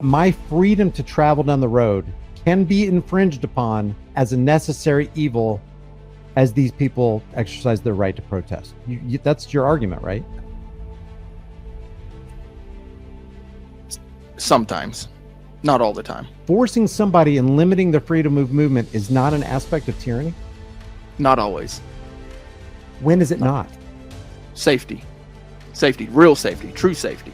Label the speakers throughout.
Speaker 1: My freedom to travel down the road can be infringed upon as a necessary evil as these people exercise their right to protest. That's your argument, right?
Speaker 2: Sometimes, not all the time.
Speaker 1: Forcing somebody and limiting their freedom of movement is not an aspect of tyranny?
Speaker 2: Not always.
Speaker 1: When is it not?
Speaker 2: Safety. Safety. Real safety. True safety.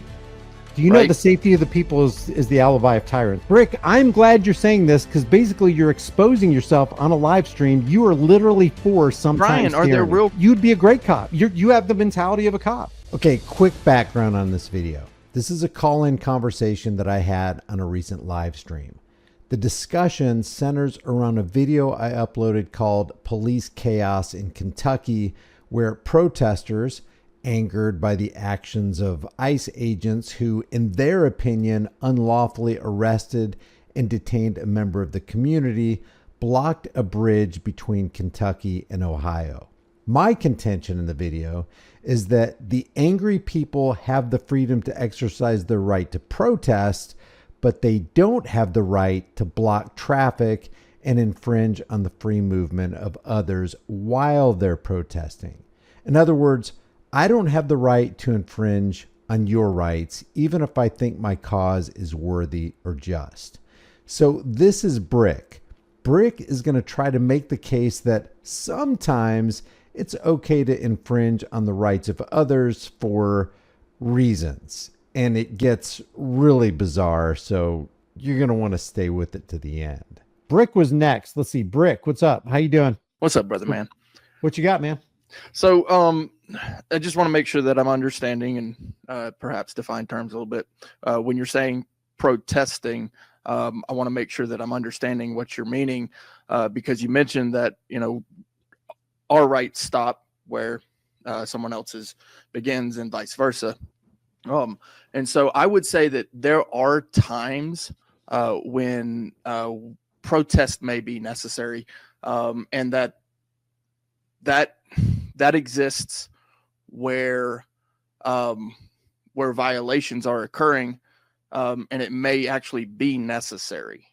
Speaker 1: Do you know the safety of the people is the alibi of tyrants? Brick, I'm glad you're saying this because basically you're exposing yourself on a live stream. You are literally for sometimes
Speaker 2: Brian, are there real...
Speaker 1: You'd be a great cop. You have the mentality of a cop. Okay, quick background on this video. This is a call-in conversation that I had on a recent live stream. The discussion centers around a video I uploaded called Police Chaos in Kentucky, where protesters, angered by the actions of ICE agents who, in their opinion, unlawfully arrested and detained a member of the community, blocked a bridge between Kentucky and Ohio. My contention in the video is that the angry people have the freedom to exercise their right to protest, but they don't have the right to block traffic and infringe on the free movement of others while they're protesting. In other words, I don't have the right to infringe on your rights, even if I think my cause is worthy or just. So this is Brick. Brick is going to try to make the case that sometimes it's okay to infringe on the rights of others for reasons. And it gets really bizarre, so you're going to want to stay with it to the end. Brick was next. Let's see. Brick, what's up? How you doing?
Speaker 2: What's up, brother, man?
Speaker 1: What you got, man?
Speaker 2: So, I just want to make sure that I'm understanding and perhaps define terms a little bit. When you're saying protesting, I want to make sure that I'm understanding what you're meaning, because you mentioned that, you know, our rights stop where someone else's begins and vice versa. And so I would say that there are times when protest may be necessary, and that exists where violations are occurring, and it may actually be necessary.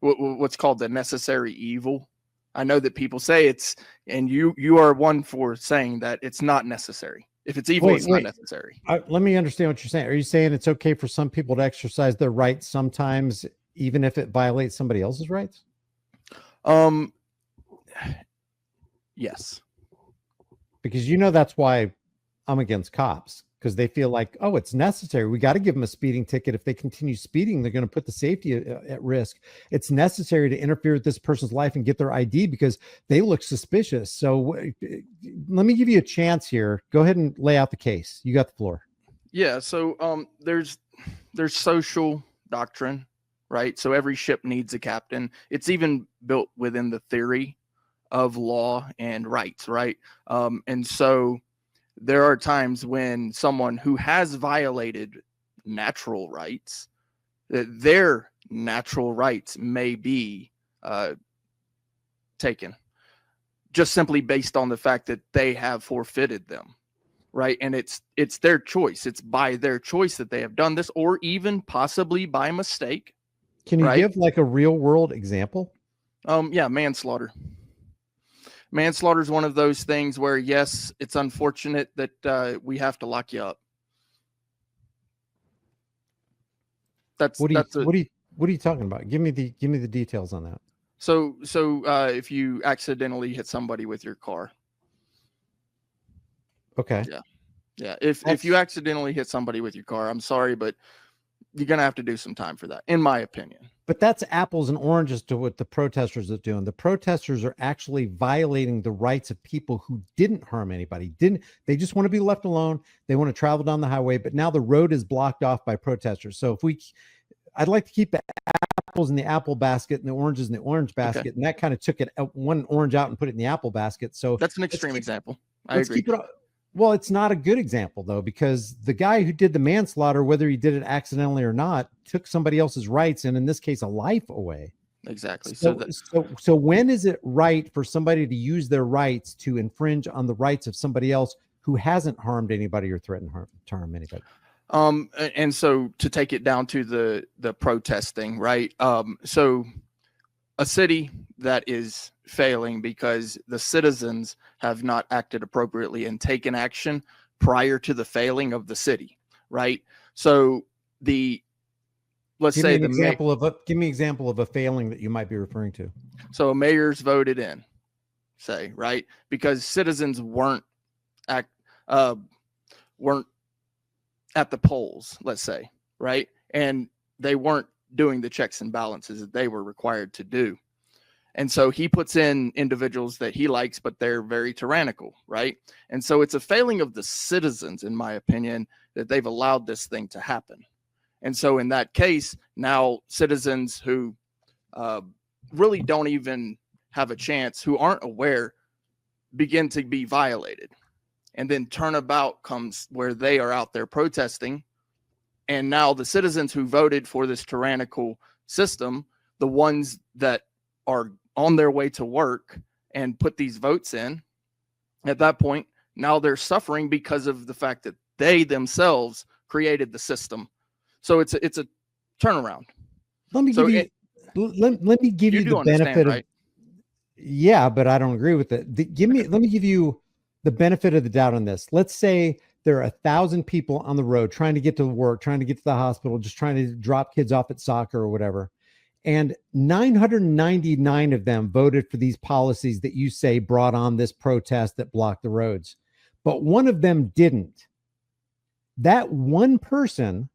Speaker 2: What's called the necessary evil. I know that people say it's, and you are one for saying that it's not necessary. If it's evil, it's not necessary.
Speaker 1: Let me understand what you're saying. Are you saying it's okay for some people to exercise their rights sometimes, even if it violates somebody else's rights?
Speaker 2: Yes.
Speaker 1: Because that's why I'm against cops, because they feel like, oh, it's necessary. We got to give them a speeding ticket. If they continue speeding, they're going to put the safety at risk. It's necessary to interfere with this person's life and get their ID because they look suspicious. So let me give you a chance here. Go ahead and lay out the case. You got the floor.
Speaker 2: Yeah. So there's social doctrine, right? So every ship needs a captain. It's even built within the theory of law and rights, right? And so there are times when someone who has violated natural rights, their natural rights may be taken just simply based on the fact that they have forfeited them, right? And it's their choice. It's by their choice that they have done this, or even possibly by mistake.
Speaker 1: Can you give like a real world example?
Speaker 2: Yeah, manslaughter. Manslaughter is one of those things where, yes, it's unfortunate that we have to lock you up.
Speaker 1: What are you talking about? Give me the details on that.
Speaker 2: So if you accidentally hit somebody with your car.
Speaker 1: Okay.
Speaker 2: Yeah. If you accidentally hit somebody with your car, I'm sorry, but you're going to have to do some time for that, in my opinion.
Speaker 1: But that's apples and oranges to what the protesters are doing. The protesters are actually violating the rights of people who didn't harm anybody. They just want to be left alone. They want to travel down the highway, but now the road is blocked off by protesters. So I'd like to keep the apples in the apple basket and the oranges in the orange basket. Okay. And that kind of took it one orange out and put it in the apple basket. So
Speaker 2: that's an extreme example. I agree.
Speaker 1: Well, it's not a good example, though, because the guy who did the manslaughter, whether he did it accidentally or not, took somebody else's rights, and in this case, a life away.
Speaker 2: Exactly.
Speaker 1: So when is it right for somebody to use their rights to infringe on the rights of somebody else who hasn't harmed anybody or threatened to harm anybody?
Speaker 2: And so to take it down to the protesting, right? So a city that is failing because the citizens have not acted appropriately and taken action prior to the failing of the city, right? So let's
Speaker 1: Give
Speaker 2: say
Speaker 1: me an example of a failing that you might be referring to.
Speaker 2: So mayor's voted in, say, right? Because citizens weren't at the polls, let's say, right? And they weren't doing the checks and balances that they were required to do. And so he puts in individuals that he likes, but they're very tyrannical, right? And so it's a failing of the citizens, in my opinion, that they've allowed this thing to happen. And so in that case, now citizens who really don't even have a chance, who aren't aware, begin to be violated. And then turnabout comes where they are out there protesting. And now the citizens who voted for this tyrannical system, the ones that are on their way to work and put these votes in, at that point, now they're suffering because of the fact that they themselves created the system. So it's a turnaround.
Speaker 1: Let me give you the benefit of,
Speaker 2: right?
Speaker 1: Yeah, but I don't agree with it. Let me give you the benefit of the doubt on this. Let's say there are 1,000 people on the road trying to get to work, trying to get to the hospital, just trying to drop kids off at soccer or whatever. And 999 of them voted for these policies that you say brought on this protest that blocked the roads. But one of them didn't. That one person,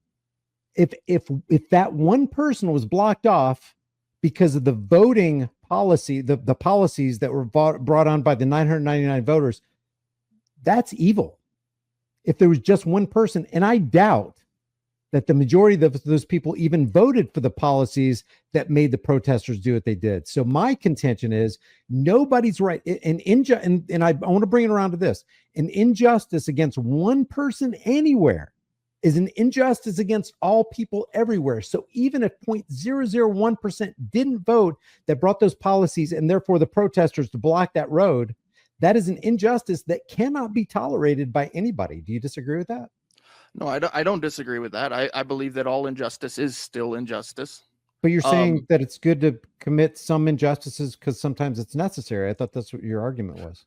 Speaker 1: if that one person was blocked off because of the voting policy, the policies that were brought on by the 999 voters, that's evil. If there was just one person, and I doubt that the majority of those people even voted for the policies that made the protesters do what they did. So my contention is nobody's right. And I want to bring it around to this. An injustice against one person anywhere is an injustice against all people everywhere. So even if 0.001% didn't vote that brought those policies and therefore the protesters to block that road, that is an injustice that cannot be tolerated by anybody. Do you disagree with that?
Speaker 2: No, I don't disagree with that. I believe that all injustice is still injustice.
Speaker 1: But you're saying that it's good to commit some injustices because sometimes it's necessary. I thought that's what your argument was.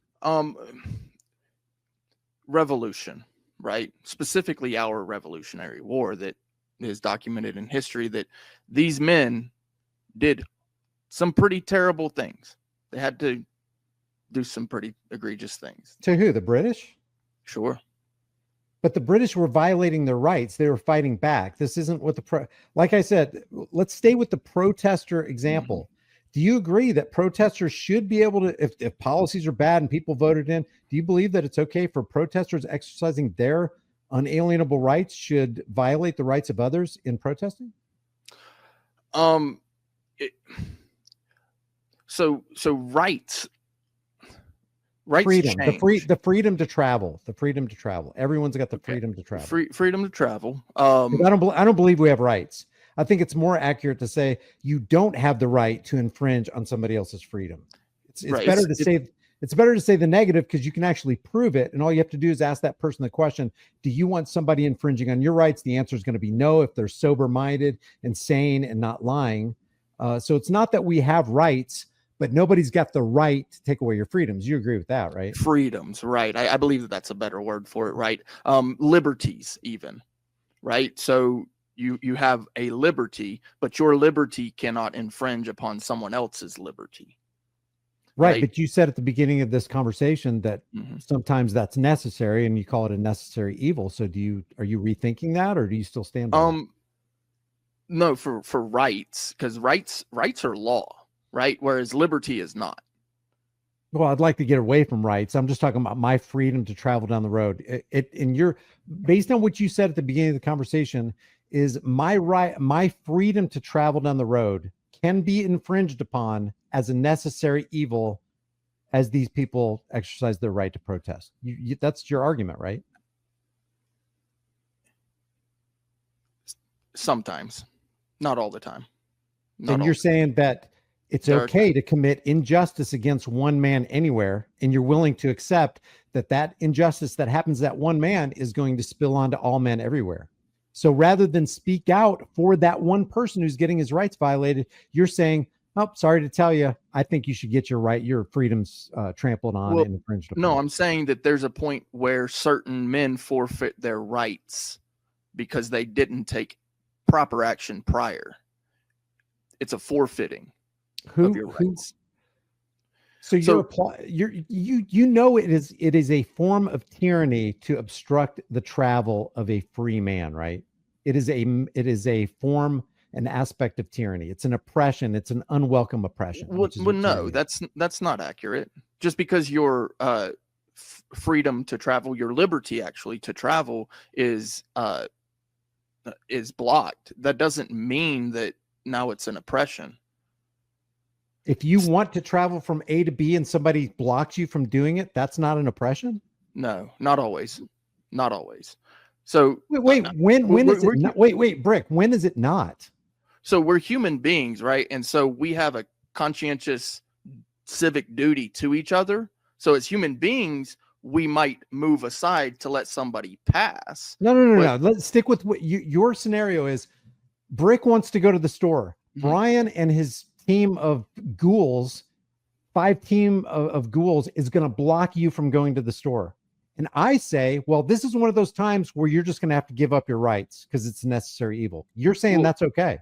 Speaker 2: Revolution, right? Specifically our Revolutionary War that is documented in history, that these men did some pretty terrible things. They had to do some pretty egregious things.
Speaker 1: To who? The British?
Speaker 2: Sure.
Speaker 1: But the British were violating their rights. They were fighting back. This isn't what like I said, let's stay with the protester example. Mm-hmm. Do you agree that protesters should be able to, if policies are bad and people voted in, do you believe that it's okay for protesters exercising their unalienable rights should violate the rights of others in protesting?
Speaker 2: So rights.
Speaker 1: Freedom, the freedom to travel, Everyone's got the freedom to travel.
Speaker 2: Freedom to travel.
Speaker 1: I don't believe we have rights. I think it's more accurate to say you don't have the right to infringe on somebody else's freedom. It's better to say the negative because you can actually prove it. And all you have to do is ask that person the question, do you want somebody infringing on your rights? The answer is going to be no if they're sober-minded and sane and not lying. So it's not that we have rights, but nobody's got the right to take away your freedoms. You agree with that, right?
Speaker 2: Freedoms, right. I believe that that's a better word for it, right? Liberties even, right? So you have a liberty, but your liberty cannot infringe upon someone else's liberty.
Speaker 1: Right. But you said at the beginning of this conversation that sometimes that's necessary and you call it a necessary evil. So are you rethinking that or do you still stand by that?
Speaker 2: No, for rights, because rights are law. Right. Whereas liberty is not.
Speaker 1: Well, I'd like to get away from rights. I'm just talking about my freedom to travel down the road. Based on what you said at the beginning of the conversation, is my freedom to travel down the road can be infringed upon as a necessary evil as these people exercise their right to protest. That's your argument, right?
Speaker 2: Sometimes, not all the time.
Speaker 1: And you're saying that it's okay to commit injustice against one man anywhere, and you're willing to accept that injustice that happens to that one man is going to spill onto all men everywhere. So rather than speak out for that one person who's getting his rights violated, you're saying, oh, sorry to tell you, I think you should get your freedoms trampled on and infringed upon.
Speaker 2: No, I'm saying that there's a point where certain men forfeit their rights because they didn't take proper action prior. It's a forfeiting of your rights.
Speaker 1: So you know it is a form of tyranny to obstruct the travel of a free man, right? It is a form, an aspect of tyranny. It's an oppression. It's an unwelcome oppression.
Speaker 2: Well, no, that's not accurate. Just because your freedom to travel, your liberty actually to travel is blocked, that doesn't mean that now it's an oppression.
Speaker 1: If you want to travel from A to B and somebody blocks you from doing it, that's not an oppression?
Speaker 2: No, not always. Not always. So
Speaker 1: when is it not? Wait, Brick, when is it not?
Speaker 2: So we're human beings, right? And so we have a conscientious civic duty to each other. So as human beings, we might move aside to let somebody pass.
Speaker 1: No. Let's stick with what your scenario is. Brick wants to go to the store. Mm-hmm. Brian and his team of ghouls, 5 team of ghouls, is going to block you from going to the store. And I say, well, this is one of those times where you're just going to have to give up your rights because it's a necessary evil. You're saying that's okay.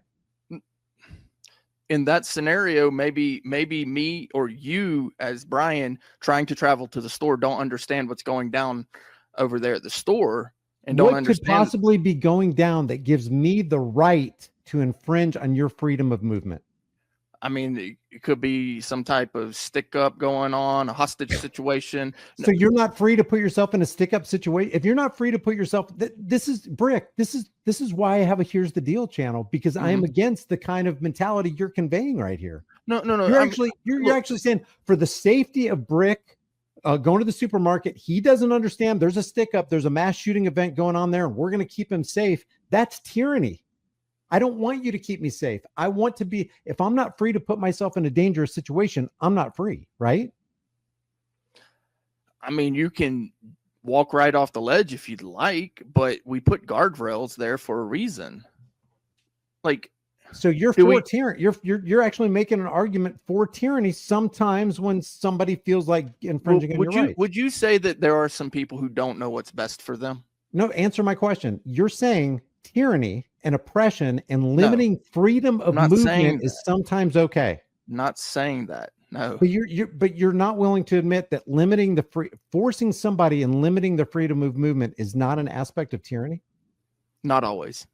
Speaker 2: In that scenario, maybe me or you as Brian trying to travel to the store don't understand what's going down over there at the store and don't understand.
Speaker 1: What could possibly be going down that gives me the right to infringe on your freedom of movement?
Speaker 2: I mean, it could be some type of stick up going on, a hostage situation.
Speaker 1: So you're not free to put yourself in a stick up situation. If you're not free to put yourself, this is Brick. This is why I have a Here's the Deal channel, because I am against the kind of mentality you're conveying right here.
Speaker 2: No.
Speaker 1: You're actually saying for the safety of Brick going to the supermarket, he doesn't understand there's a stick up, there's a mass shooting event going on there, and we're going to keep him safe. That's tyranny. I don't want you to keep me safe. I want to be, if I'm not free to put myself in a dangerous situation, I'm not free, right?
Speaker 2: I mean, you can walk right off the ledge if you'd like, but we put guardrails there for a reason. Like,
Speaker 1: so you're for tyranny. You're actually making an argument for tyranny sometimes when somebody feels like infringing on your rights.
Speaker 2: Would you say that there are some people who don't know what's best for them?
Speaker 1: No, answer my question. You're saying tyranny and oppression and limiting freedom of movement is sometimes okay.
Speaker 2: Not saying that. No.
Speaker 1: But you're not willing to admit that limiting forcing somebody and limiting the freedom of movement is not an aspect of tyranny?
Speaker 2: Not always.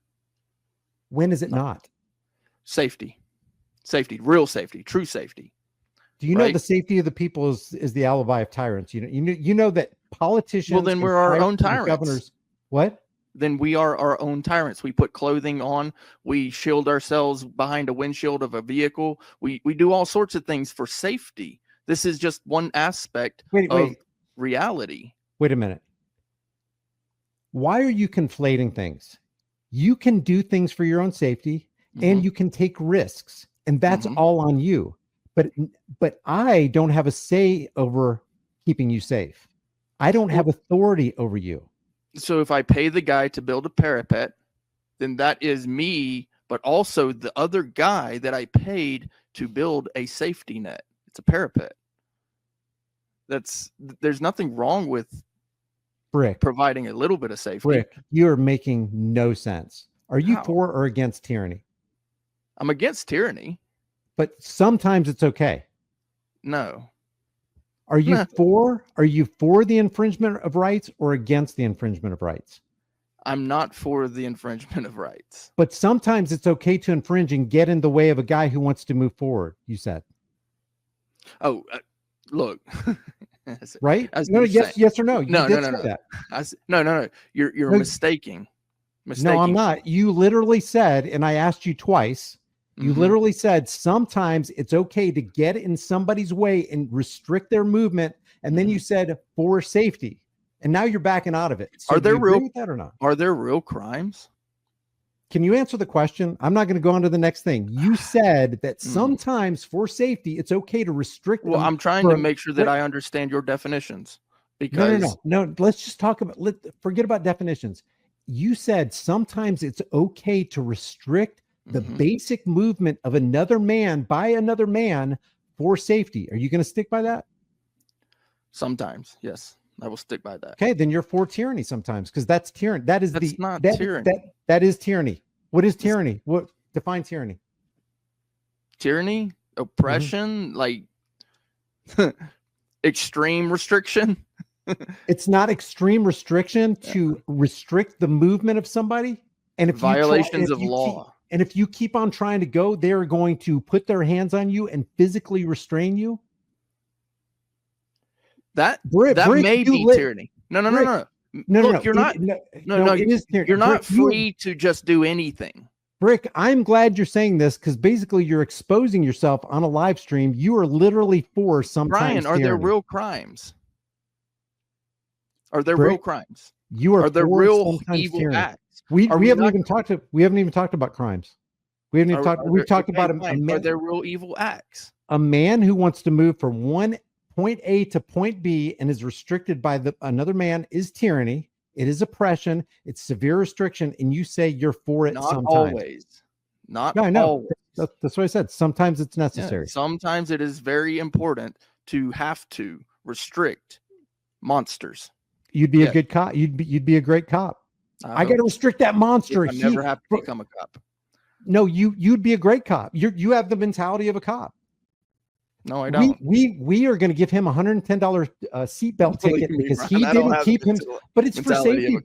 Speaker 1: When is it not?
Speaker 2: Safety, real safety, true safety.
Speaker 1: Do you know the safety of the people is the alibi of tyrants? You know that politicians.
Speaker 2: Well, then we're our own tyrants.
Speaker 1: Governors. What?
Speaker 2: Then we are our own tyrants. We put clothing on. We shield ourselves behind a windshield of a vehicle. We do all sorts of things for safety. This is just one aspect of reality.
Speaker 1: Wait a minute. Why are you conflating things? You can do things for your own safety and you can take risks, and that's all on you. But I don't have a say over keeping you safe. I don't have authority over you.
Speaker 2: So if I pay the guy to build a parapet, then that is me, but also the other guy that I paid to build a safety net. It's a parapet. There's nothing wrong with
Speaker 1: Brick
Speaker 2: providing a little bit of safety.
Speaker 1: Brick, you're making no sense. Are you for or against tyranny?
Speaker 2: I'm against tyranny.
Speaker 1: But sometimes it's okay.
Speaker 2: No.
Speaker 1: Are you for the infringement of rights or against the infringement of rights?
Speaker 2: I'm not for the infringement of rights.
Speaker 1: But sometimes it's okay to infringe and get in the way of a guy who wants to move forward, you said.
Speaker 2: Oh, look.
Speaker 1: Right? No, yes or no?
Speaker 2: No. No. You're mistaking.
Speaker 1: No, I'm not. You literally said, and I asked you twice, you literally said sometimes it's okay to get in somebody's way and restrict their movement. And then you said for safety. And now you're backing out of it. So
Speaker 2: are there
Speaker 1: real with that or not?
Speaker 2: Are there real crimes?
Speaker 1: Can you answer the question? I'm not going to go on to the next thing. You said that sometimes for safety, it's okay to restrict.
Speaker 2: Well, I'm trying to make sure that I understand your definitions. Because
Speaker 1: no. Let's just talk about, forget about definitions. you said sometimes it's okay to restrict the basic movement of another man by another man for safety. Are you going to stick by that?
Speaker 2: Sometimes, yes, I will stick by that.
Speaker 1: Okay, then you're for tyranny sometimes, because that's tyranny. That's
Speaker 2: not tyranny.
Speaker 1: That is tyranny. What is tyranny? What define tyranny?
Speaker 2: Tyranny, oppression, like extreme restriction.
Speaker 1: It's not extreme restriction to restrict the movement of somebody. And if
Speaker 2: violations of law.
Speaker 1: And if you keep on trying to go, they're going to put their hands on you and physically restrain you.
Speaker 2: That may be tyranny. No. Look, you're not. You're not free to just do anything.
Speaker 1: Brick, I'm glad you're saying this, because basically you're exposing yourself on a live stream. You are literally for sometimes.
Speaker 2: Brian, are there real crimes? Are there real crimes?
Speaker 1: Are
Speaker 2: there real evil acts?
Speaker 1: We haven't even talked about crimes. We haven't even talked. We've talked about
Speaker 2: are there real evil acts?
Speaker 1: A man who wants to move from point A to point B and is restricted by another man is tyranny. It is oppression. It's severe restriction, and you say you're for it.
Speaker 2: Not
Speaker 1: sometimes.
Speaker 2: Always. Not always.
Speaker 1: That's what I said. Sometimes it's necessary.
Speaker 2: Yeah, sometimes it is very important to have to restrict monsters.
Speaker 1: You'd be a good cop. You'd be a great cop. I got to restrict that monster.
Speaker 2: I never have to become a cop.
Speaker 1: No, you'd be a great cop. You have the mentality of a cop.
Speaker 2: No, I don't.
Speaker 1: We are going to give him $110 seatbelt ticket because he didn't keep him. But it's for safety.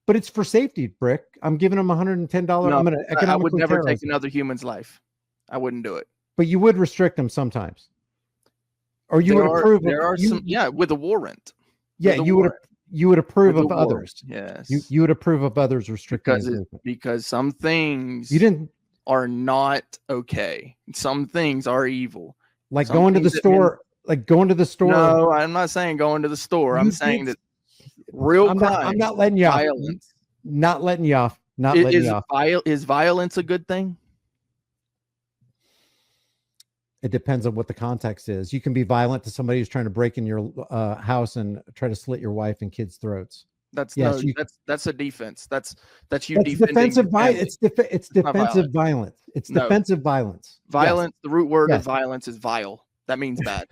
Speaker 1: But it's for safety, Brick. I'm giving him $110.
Speaker 2: No,
Speaker 1: I'm going to economically
Speaker 2: I would never take another human's life. I wouldn't do it.
Speaker 1: But you would restrict them sometimes, or you would approve.
Speaker 2: There are some, with a warrant.
Speaker 1: Yeah, you would approve of others.
Speaker 2: Yes,
Speaker 1: you would approve of others restricting
Speaker 2: because some things are not okay. Some things are evil.
Speaker 1: Like going to the store.
Speaker 2: No, I'm not saying going to the store. I'm saying that real crimes.
Speaker 1: I'm not letting you off.
Speaker 2: Violence.
Speaker 1: Not letting you off. Not letting you off.
Speaker 2: Is violence a good thing?
Speaker 1: It depends on what the context is. You can be violent to somebody who's trying to break in your house and try to slit your wife and kids' throats.
Speaker 2: That's a defense. That's you defending.
Speaker 1: Defensive violence. It's defensive violence. It's defensive violence.
Speaker 2: Violence. The root word of violence is vile. That means bad.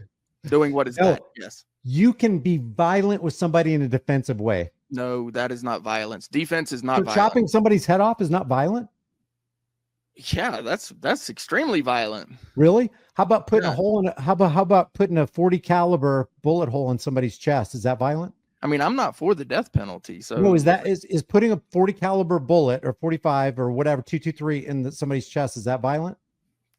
Speaker 2: Doing what is bad. Yes.
Speaker 1: You can be violent with somebody in a defensive way.
Speaker 2: No, that is not violence. Defense is not violent.
Speaker 1: Chopping somebody's head off is not violent.
Speaker 2: Yeah, that's extremely violent.
Speaker 1: Really? How about putting a hole in how about putting a 40 caliber bullet hole in somebody's chest? Is that violent?
Speaker 2: I mean, I'm not for the death penalty. So
Speaker 1: no, is putting a 40 caliber bullet or 45 or whatever 223 in somebody's chest, is that violent?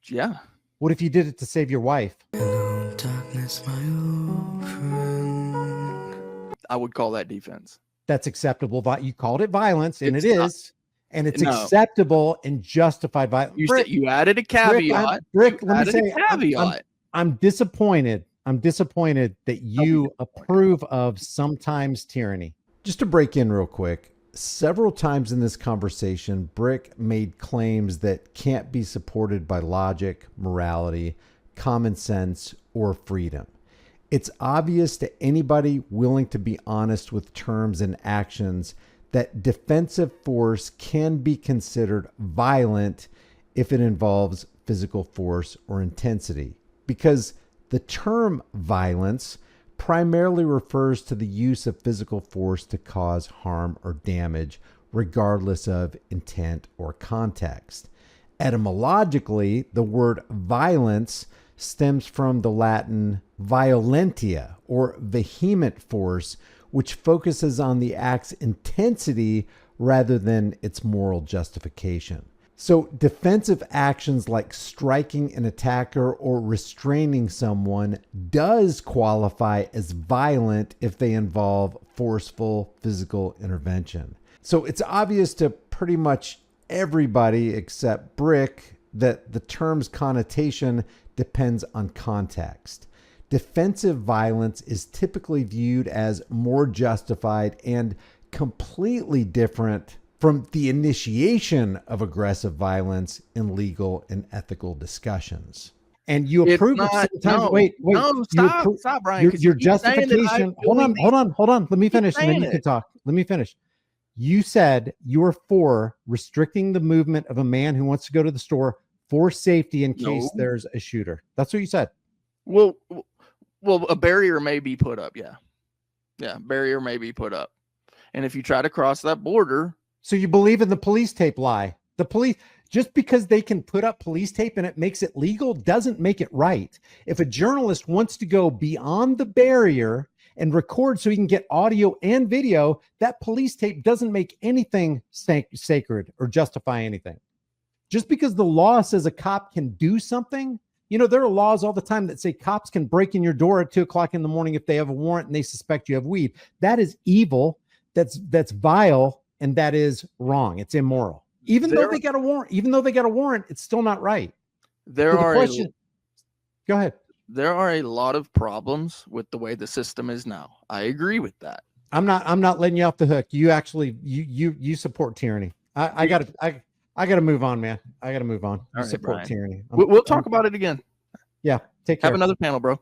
Speaker 2: Yeah.
Speaker 1: What if you did it to save your wife?
Speaker 3: Darkness, my old friend.
Speaker 2: I would call that defense.
Speaker 1: That's acceptable. You called it violence, and it's acceptable and justified violence.
Speaker 2: You added a caveat.
Speaker 1: Rick, let me say, I'm disappointed. I'm disappointed that you approve of sometimes tyranny. Just to break in real quick, several times in this conversation, Brick made claims that can't be supported by logic, morality, common sense, or freedom. It's obvious to anybody willing to be honest with terms and actions that defensive force can be considered violent if it involves physical force or intensity, because the term violence primarily refers to the use of physical force to cause harm or damage, regardless of intent or context. Etymologically, the word violence stems from the Latin violentia, or vehement force, which focuses on the act's intensity rather than its moral justification. So defensive actions like striking an attacker or restraining someone does qualify as violent if they involve forceful physical intervention. So it's obvious to pretty much everybody except Brick that the term's connotation depends on context. Defensive violence is typically viewed as more justified and completely different from the initiation of aggressive violence in legal and ethical discussions. And you approve of sometimes. Wait.
Speaker 2: No, stop, Brian.
Speaker 1: Your justification. Hold on. Let me finish, and then you can talk. Let me finish. You said you are for restricting the movement of a man who wants to go to the store for safety in case
Speaker 2: No.
Speaker 1: there's a shooter. That's what you said.
Speaker 2: Well, a barrier may be put up. Yeah, barrier may be put up. And if you try to cross that border,
Speaker 1: So you believe in the police tape lie. The police, just because they can put up police tape and it makes it legal doesn't make it right. If a journalist wants to go beyond the barrier and record so he can get audio and video, that police tape doesn't make anything sacred or justify anything. Just because the law says a cop can do something, you know, there are laws all the time that say cops can break in your door at 2:00 in the morning if they have a warrant and they suspect you have weed. That is evil. That's vile. And that is wrong. It's immoral. Even though they got a warrant, it's still not right.
Speaker 2: Go
Speaker 1: ahead.
Speaker 2: There are a lot of problems with the way the system is now. I agree with that.
Speaker 1: I'm not letting you off the hook. You actually you support tyranny. I gotta move on, man. I gotta move on.
Speaker 2: All right,
Speaker 1: support
Speaker 2: Brian.
Speaker 1: tyranny.
Speaker 2: We'll talk about it again.
Speaker 1: Yeah. Take care.
Speaker 2: Have another panel, bro.